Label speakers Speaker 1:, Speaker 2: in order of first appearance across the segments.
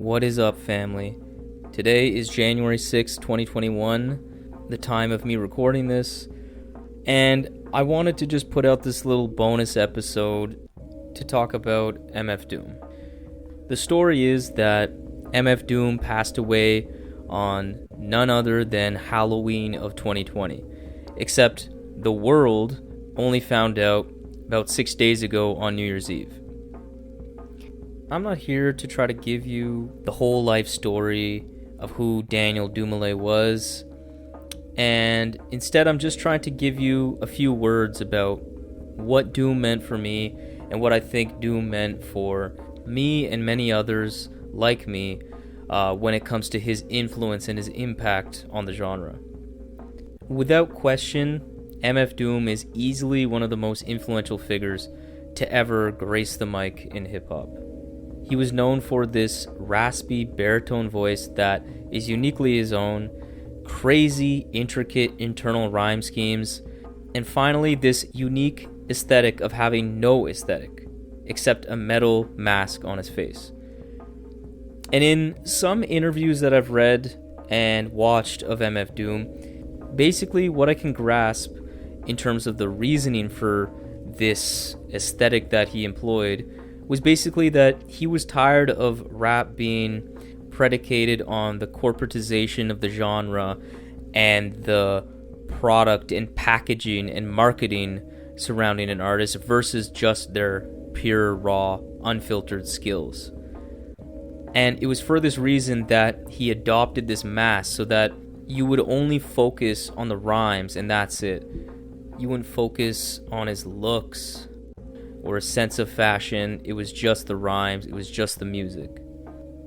Speaker 1: What is up, family? Today is January 6, 2021, the time of me recording this, and I wanted to just put out this little bonus episode to talk about MF Doom. The story is that MF Doom passed away on none other than Halloween of 2020, except the world only found out about 6 days ago on New Year's Eve. I'm not here to try to give you the whole life story of who Daniel Dumile was, and instead I'm just trying to give you a few words about what Doom meant for me and what I think Doom meant for me and many others like me when it comes to his influence and his impact on the genre. Without question, MF Doom is easily one of the most influential figures to ever grace the mic in hip-hop. He was known for this raspy baritone voice that is uniquely his own, crazy, intricate internal rhyme schemes, and finally this unique aesthetic of having no aesthetic, except a metal mask on his face. And in some interviews that I've read and watched of MF Doom, basically what I can grasp in terms of the reasoning for this aesthetic that he employed was basically that he was tired of rap being predicated on the corporatization of the genre and the product and packaging and marketing surrounding an artist versus just their pure, raw, unfiltered skills. And it was for this reason that he adopted this mask so that you would only focus on the rhymes and that's it. You wouldn't focus on his looks or a sense of fashion. It was just the rhymes, it was just the music.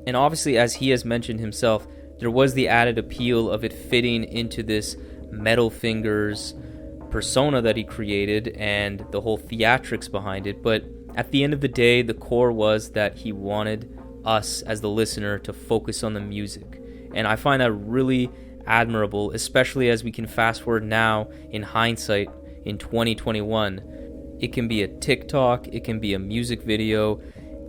Speaker 1: And obviously, as he has mentioned himself, there was the added appeal of it fitting into this metal fingers persona that he created and the whole theatrics behind it. But at the end of the day, the core was that he wanted us as the listener to focus on the music. And I find that really admirable, especially as we can fast forward now in hindsight in 2021. It can be a TikTok, it can be a music video,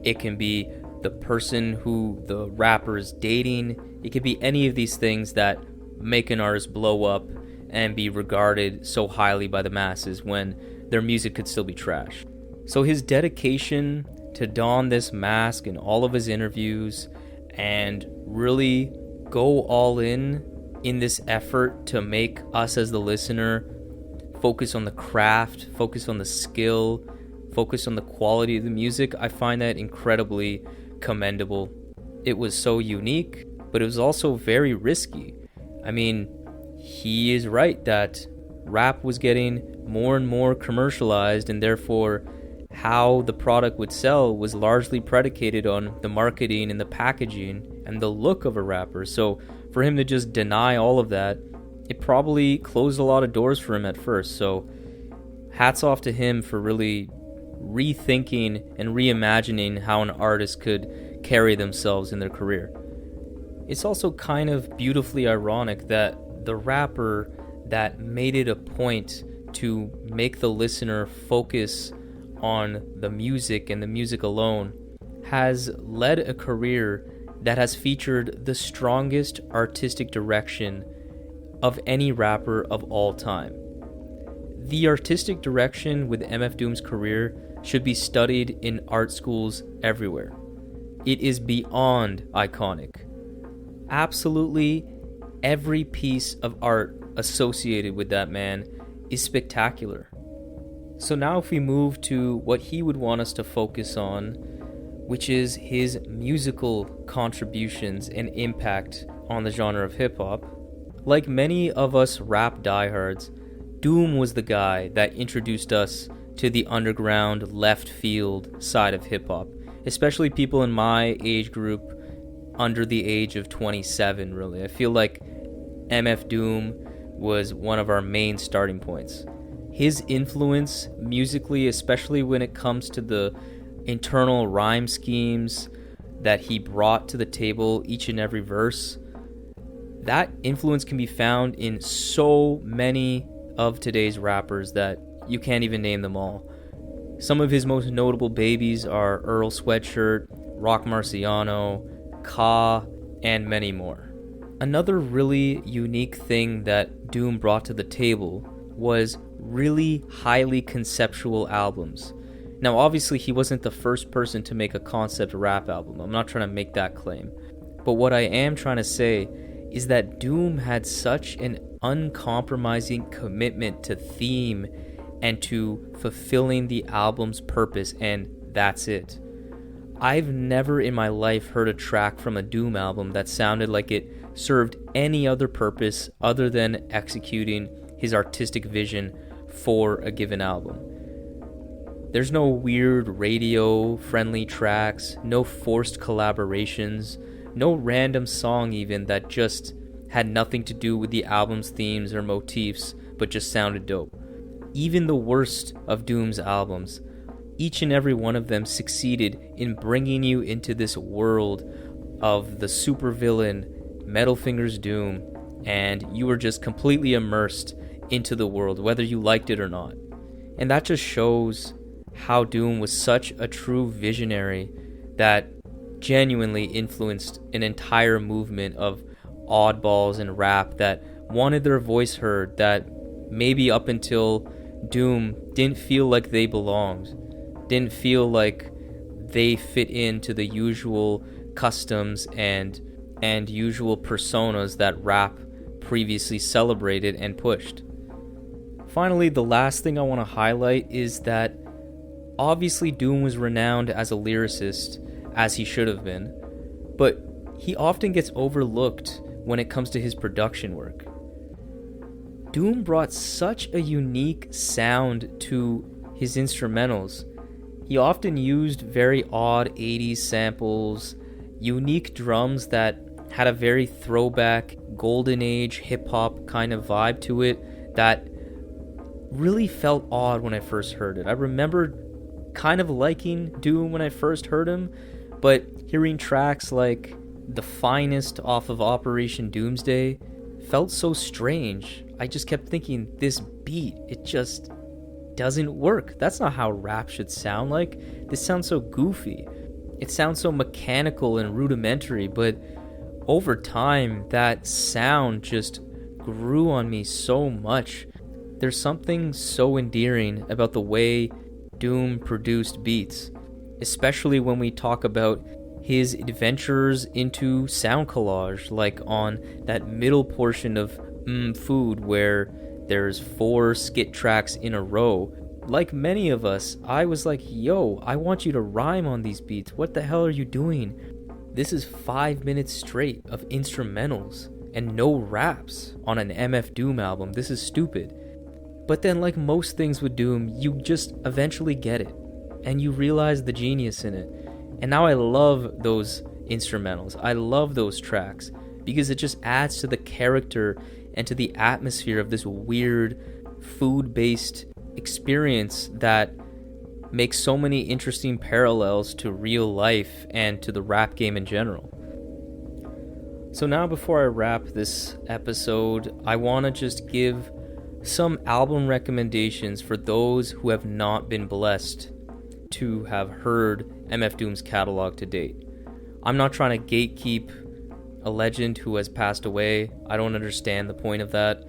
Speaker 1: it can be the person who the rapper is dating. It could be any of these things that make an artist blow up and be regarded so highly by the masses when their music could still be trash. So his dedication to don this mask in all of his interviews and really go all in this effort to make us as the listener focus on the craft, focus on the skill, focus on the quality of the music, I find that incredibly commendable. It was so unique, but it was also very risky. I mean, he is right that rap was getting more and more commercialized, and therefore how the product would sell was largely predicated on the marketing and the packaging and the look of a rapper. So for him to just deny all of that, it probably closed a lot of doors for him at first. So hats off to him for really rethinking and reimagining how an artist could carry themselves in their career. It's also kind of beautifully ironic that the rapper that made it a point to make the listener focus on the music and the music alone has led a career that has featured the strongest artistic direction of any rapper of all time. The artistic direction with MF Doom's career should be studied in art schools everywhere. It is beyond iconic. Absolutely every piece of art associated with that man is spectacular. So now if we move to what he would want us to focus on, which is his musical contributions and impact on the genre of hip-hop. Like many of us rap diehards, Doom was the guy that introduced us to the underground left field side of hip-hop, especially people in my age group under the age of 27, really. I feel like MF Doom was one of our main starting points. His influence musically, especially when it comes to the internal rhyme schemes that he brought to the table each and every verse, that influence can be found in so many of today's rappers that you can't even name them all. Some of his most notable babies are Earl Sweatshirt, Rock Marciano, Ka, and many more. Another really unique thing that Doom brought to the table was really highly conceptual albums. Now, obviously, he wasn't the first person to make a concept rap album. I'm not trying to make that claim. But what I am trying to say is that Doom had such an uncompromising commitment to theme and to fulfilling the album's purpose, and that's it. I've never in my life heard a track from a Doom album that sounded like it served any other purpose other than executing his artistic vision for a given album. There's no weird radio-friendly tracks, no forced collaborations, no random song even that just had nothing to do with the album's themes or motifs, but just sounded dope. Even the worst of Doom's albums, each and every one of them succeeded in bringing you into this world of the supervillain, Metal Fingers Doom, and you were just completely immersed into the world, whether you liked it or not. And that just shows how Doom was such a true visionary that genuinely influenced an entire movement of oddballs in rap that wanted their voice heard, that maybe up until Doom didn't feel like they belonged, didn't feel like they fit into the usual customs and usual personas that rap previously celebrated and pushed. Finally, the last thing I want to highlight is that obviously Doom was renowned as a lyricist, as he should have been, but he often gets overlooked when it comes to his production work. Doom brought such a unique sound to his instrumentals. He often used very odd 80s samples, unique drums that had a very throwback, golden age hip-hop kind of vibe to it that really felt odd when I first heard it. I remember kind of liking Doom when I first heard him, but hearing tracks like The Finest off of Operation Doomsday felt so strange. I just kept thinking, this beat, it just doesn't work. That's not how rap should sound like. This sounds so goofy. It sounds so mechanical and rudimentary, but over time, that sound just grew on me so much. There's something so endearing about the way Doom produced beats, especially when we talk about his adventures into sound collage, like on that middle portion of Food, where there's 4 skit tracks in a row. Like many of us, I was like, yo, I want you to rhyme on these beats. What the hell are you doing? This is 5 minutes straight of instrumentals and no raps on an MF Doom album. This is stupid. But then, like most things with Doom, you just eventually get it, and you realize the genius in it. And now I love those instrumentals. I love those tracks, because it just adds to the character and to the atmosphere of this weird, food-based experience that makes so many interesting parallels to real life and to the rap game in general. So now, before I wrap this episode, I want to just give some album recommendations for those who have not been blessed to have heard MF Doom's catalog to date. I'm not trying to gatekeep a legend who has passed away. I don't understand the point of that.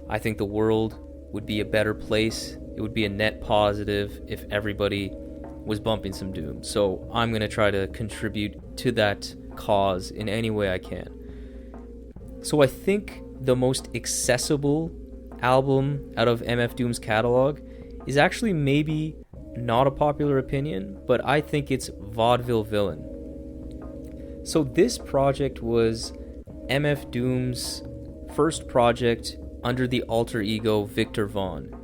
Speaker 1: I think the world would be a better place. It would be a net positive if everybody was bumping some Doom. So I'm going to try to contribute to that cause in any way I can. So I think the most accessible album out of MF Doom's catalog is actually maybe not a popular opinion, but I think it's Vaudeville Villain. So this project was MF Doom's first project under the alter ego Victor Vaughn.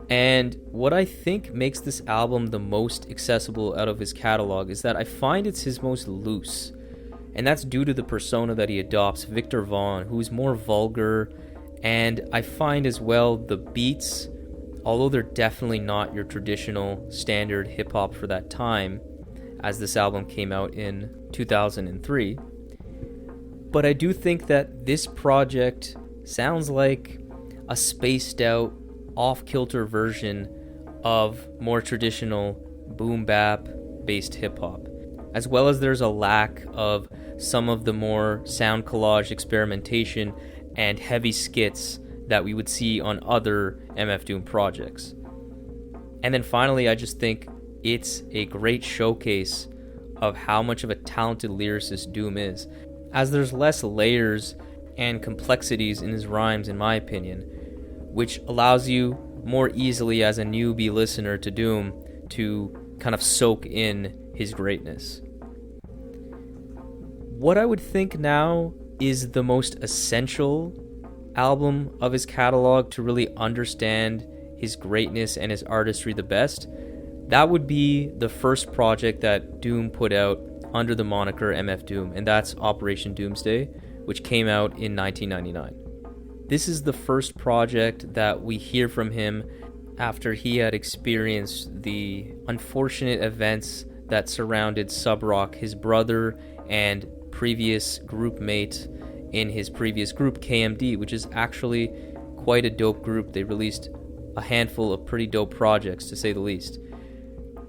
Speaker 1: And what I think makes this album the most accessible out of his catalog is that I find it's his most loose. And that's due to the persona that he adopts, Victor Vaughn, who's more vulgar. And I find as well the beats, although they're definitely not your traditional standard hip-hop for that time, as this album came out in 2003. But I do think that this project sounds like a spaced-out, off-kilter version of more traditional boom-bap-based hip-hop. as well as there's a lack of some of the more sound collage experimentation and heavy skits that we would see on other MF Doom projects. And then finally, I just think it's a great showcase of how much of a talented lyricist Doom is, as there's less layers and complexities in his rhymes, in my opinion, which allows you more easily as a newbie listener to Doom to kind of soak in his greatness. What I would think now is the most essential album of his catalog to really understand his greatness and his artistry the best, that would be the first project that Doom put out under the moniker MF Doom, and that's Operation Doomsday, which came out in 1999. This is the first project that we hear from him after he had experienced the unfortunate events that surrounded Subrock, his brother and previous group mate in his previous group, KMD, which is actually quite a dope group. They released a handful of pretty dope projects, to say the least.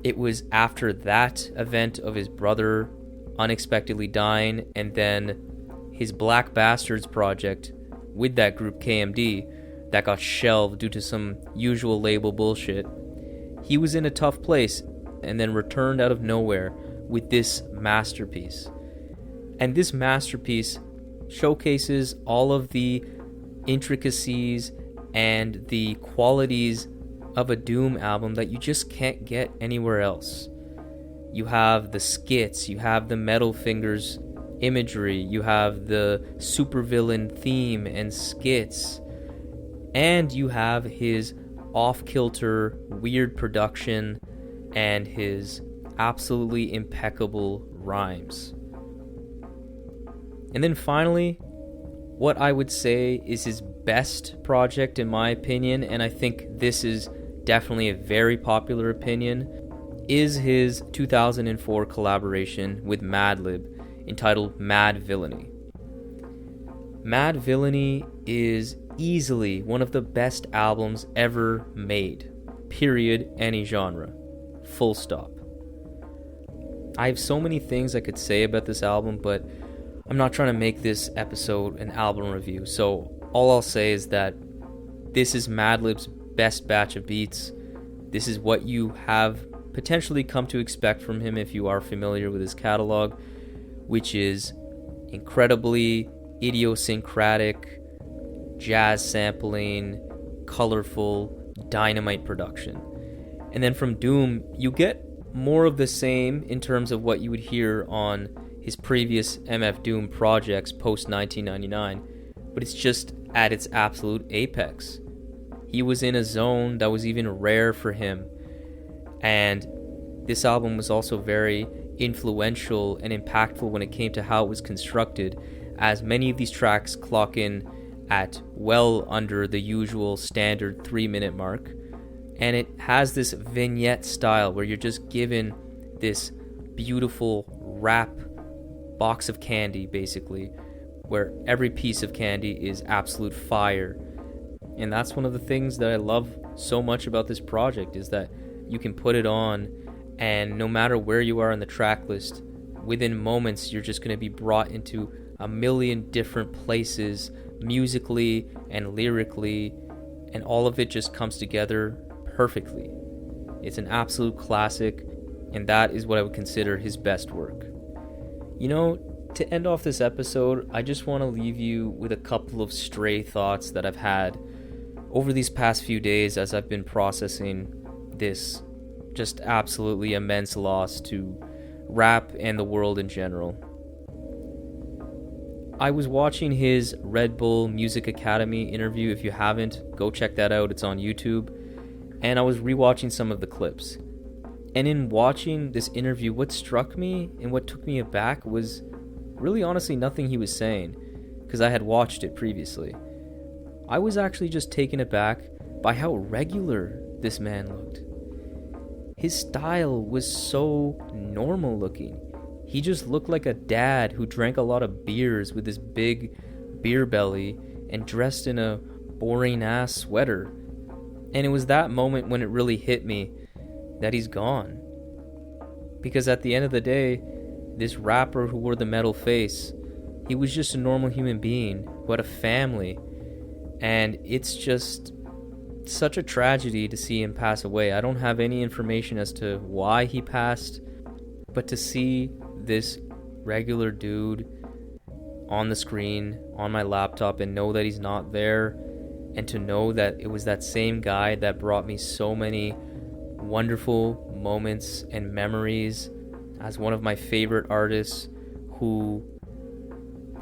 Speaker 1: It was after that event of his brother unexpectedly dying, and then his Black Bastards project with that group KMD that got shelved due to some usual label bullshit. He was in a tough place and then returned out of nowhere with this masterpiece. And this masterpiece showcases all of the intricacies and the qualities of a Doom album that you just can't get anywhere else. You have the skits, you have the Metal Fingers imagery, you have the supervillain theme and skits, and you have his off-kilter, weird production and his absolutely impeccable rhymes. And then finally, what I would say is his best project in my opinion, and I think this is definitely a very popular opinion, is his 2004 collaboration with Madlib entitled Mad Villainy. Mad Villainy is easily one of the best albums ever made. Period. Any genre. Full stop. I have so many things I could say about this album, but I'm not trying to make this episode an album review, so all I'll say is that this is Madlib's best batch of beats. This is what you have potentially come to expect from him if you are familiar with his catalog, which is incredibly idiosyncratic, jazz sampling, colorful, dynamite production. And then from Doom, you get more of the same in terms of what you would hear on his previous MF Doom projects post 1999, but it's just at its absolute apex. He was in a zone that was even rare for him, and this album was also very influential and impactful when it came to how it was constructed, as many of these tracks clock in at well under the usual standard 3-minute mark, and it has this vignette style where you're just given this beautiful wrap box of candy, basically, where every piece of candy is absolute fire. And that's one of the things that I love so much about this project, is that you can put it on and no matter where you are in the track list, within moments you're just going to be brought into a million different places musically and lyrically, and all of it just comes together perfectly. It's an absolute classic, and that is what I would consider his best work. You know, to end off this episode, I just want to leave you with a couple of stray thoughts that I've had over these past few days as I've been processing this just absolutely immense loss to rap and the world in general. I was watching his Red Bull Music Academy interview. If you haven't, go check that out. It's on YouTube. And I was rewatching some of the clips. And in watching this interview, what struck me and what took me aback was really honestly nothing he was saying, because I had watched it previously. I was actually just taken aback by how regular this man looked. His style was so normal looking. He just looked like a dad who drank a lot of beers with his big beer belly and dressed in a boring ass sweater. And it was that moment when it really hit me that he's gone. Because at the end of the day, this rapper who wore the metal face, he was just a normal human being who had a family. And it's just such a tragedy to see him pass away. I don't have any information as to why he passed, but to see this regular dude on the screen, on my laptop, and know that he's not there, and to know that it was that same guy that brought me so many wonderful moments and memories as one of my favorite artists, who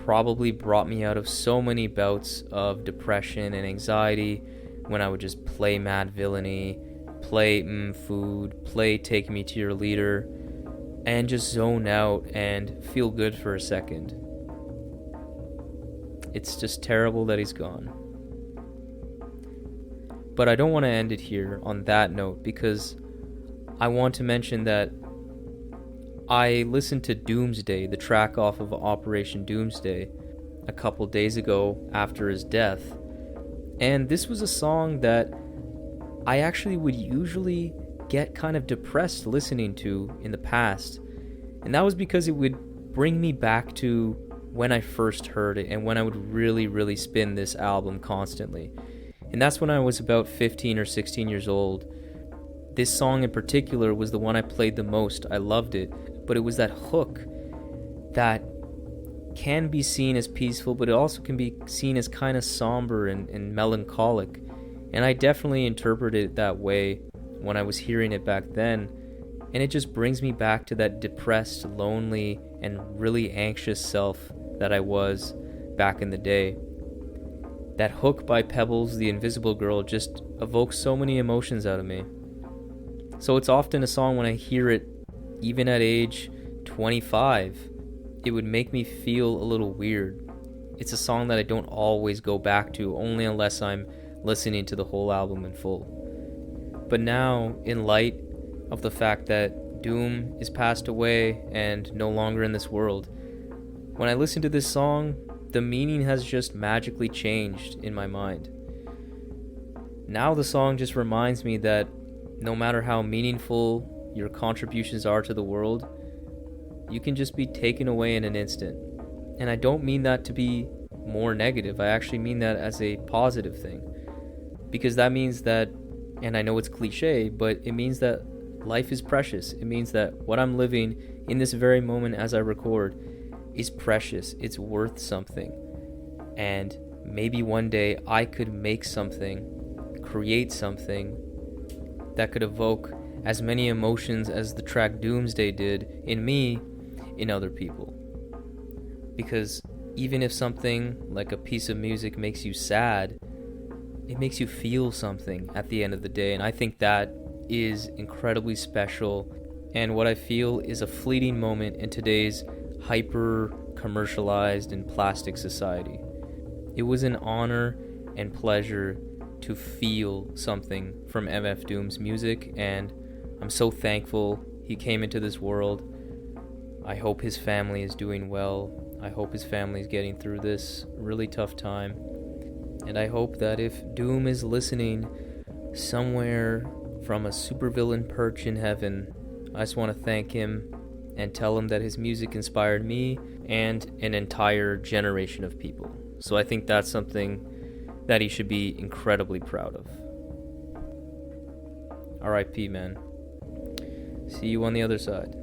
Speaker 1: probably brought me out of so many bouts of depression and anxiety when I would just play Mad Villainy, play Food, play Take Me to Your Leader, and just zone out and feel good for a second. It's just terrible that he's gone. But I don't want to end it here on that note, because I want to mention that I listened to Doomsday, the track off of Operation Doomsday, a couple days ago after his death. And this was a song that I actually would usually get kind of depressed listening to in the past. And that was because it would bring me back to when I first heard it and when I would really, really spin this album constantly. And that's when I was about 15 or 16 years old. This song in particular was the one I played the most. I loved it. But it was that hook that can be seen as peaceful, but it also can be seen as kind of somber and melancholic. And I definitely interpreted it that way when I was hearing it back then. And it just brings me back to that depressed, lonely, and really anxious self that I was back in the day. That hook by Pebbles, the Invisible Girl, just evokes so many emotions out of me. So it's often a song when I hear it, even at age 25, it would make me feel a little weird. It's a song that I don't always go back to, only unless I'm listening to the whole album in full. But now, in light of the fact that Doom is passed away and no longer in this world, when I listen to this song, the meaning has just magically changed in my mind. Now the song just reminds me that no matter how meaningful your contributions are to the world, you can just be taken away in an instant. And I don't mean that to be more negative. I actually mean that as a positive thing. Because that means that, and I know it's cliche, but it means that life is precious. It means that what I'm living in this very moment as I record is precious. It's worth something. And maybe one day I could make something, create something that could evoke as many emotions as the track Doomsday did in me, in other people. Because even if something like a piece of music makes you sad, it makes you feel something at the end of the day. And I think that is incredibly special, and what I feel is a fleeting moment in today's hyper commercialized and plastic society. It was an honor and pleasure to feel something from MF Doom's music, and I'm so thankful he came into this world. I hope his family is doing well. I hope his family is getting through this really tough time. And I hope that if Doom is listening somewhere from a supervillain perch in heaven, I just want to thank him and tell him that his music inspired me and an entire generation of people. So I think that's something that he should be incredibly proud of. R.I.P., man. See you on the other side.